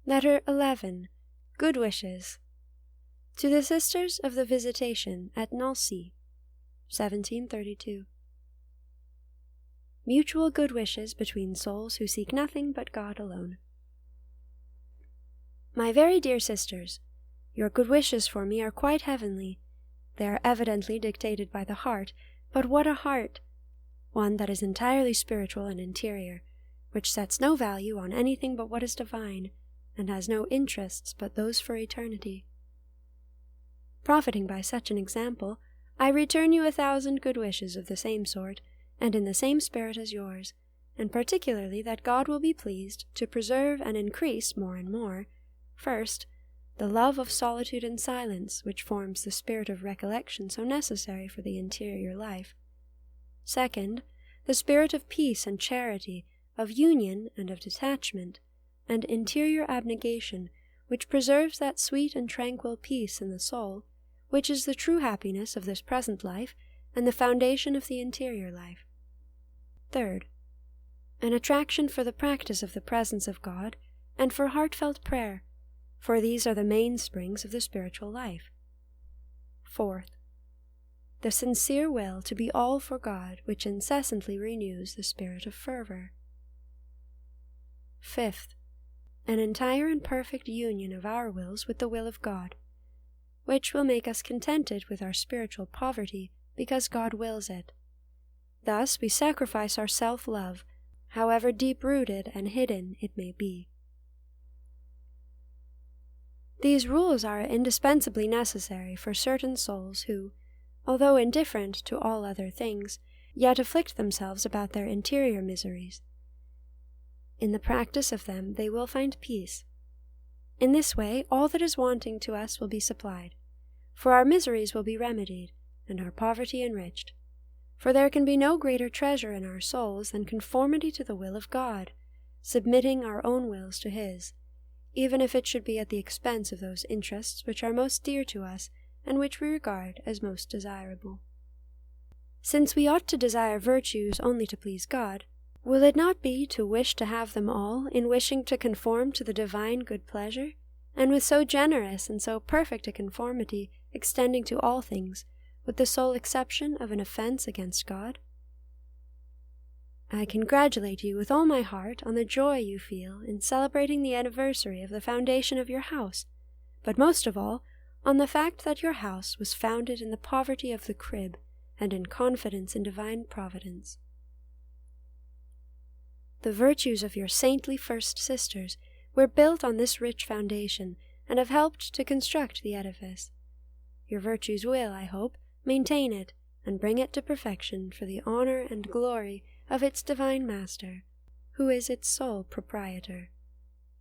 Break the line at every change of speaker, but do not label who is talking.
Letter 11. Good Wishes. To the Sisters of the Visitation at Nancy, 1732. Mutual good wishes between souls who seek nothing but God alone. My very dear sisters, your good wishes for me are quite heavenly. They are evidently dictated by the heart, but what a heart! One that is entirely spiritual and interior, which sets no value on anything but what is divine, and has no interests but those for eternity. Profiting by such an example, I return you 1,000 good wishes of the same sort, and in the same spirit as yours, and particularly that God will be pleased to preserve and increase more and more, first, the love of solitude and silence, which forms the spirit of recollection so necessary for the interior life. Second, the spirit of peace and charity, of union and of detachment, and interior abnegation, which preserves that sweet and tranquil peace in the soul, which is the true happiness of this present life and the foundation of the interior life. Third, an attraction for the practice of the presence of God and for heartfelt prayer, for these are the mainsprings of the spiritual life. Fourth, the sincere will to be all for God, which incessantly renews the spirit of fervor. Fifth, an entire and perfect union of our wills with the will of God, which will make us contented with our spiritual poverty because God wills it. Thus we sacrifice our self-love, however deep-rooted and hidden it may be. These rules are indispensably necessary for certain souls who, although indifferent to all other things, yet afflict themselves about their interior miseries. In the practice of them they will find peace. In this way all that is wanting to us will be supplied, for our miseries will be remedied, and our poverty enriched. For there can be no greater treasure in our souls than conformity to the will of God, submitting our own wills to His, even if it should be at the expense of those interests which are most dear to us and which we regard as most desirable. Since we ought to desire virtues only to please God, will it not be to wish to have them all in wishing to conform to the divine good pleasure, and with so generous and so perfect a conformity extending to all things, with the sole exception of an offense against God? I congratulate you with all my heart on the joy you feel in celebrating the anniversary of the foundation of your house, but most of all on the fact that your house was founded in the poverty of the crib and in confidence in Divine Providence. The virtues of your saintly first sisters were built on this rich foundation and have helped to construct the edifice. Your virtues will, I hope, maintain it and bring it to perfection for the honor and glory of its divine Master, who is its sole proprietor.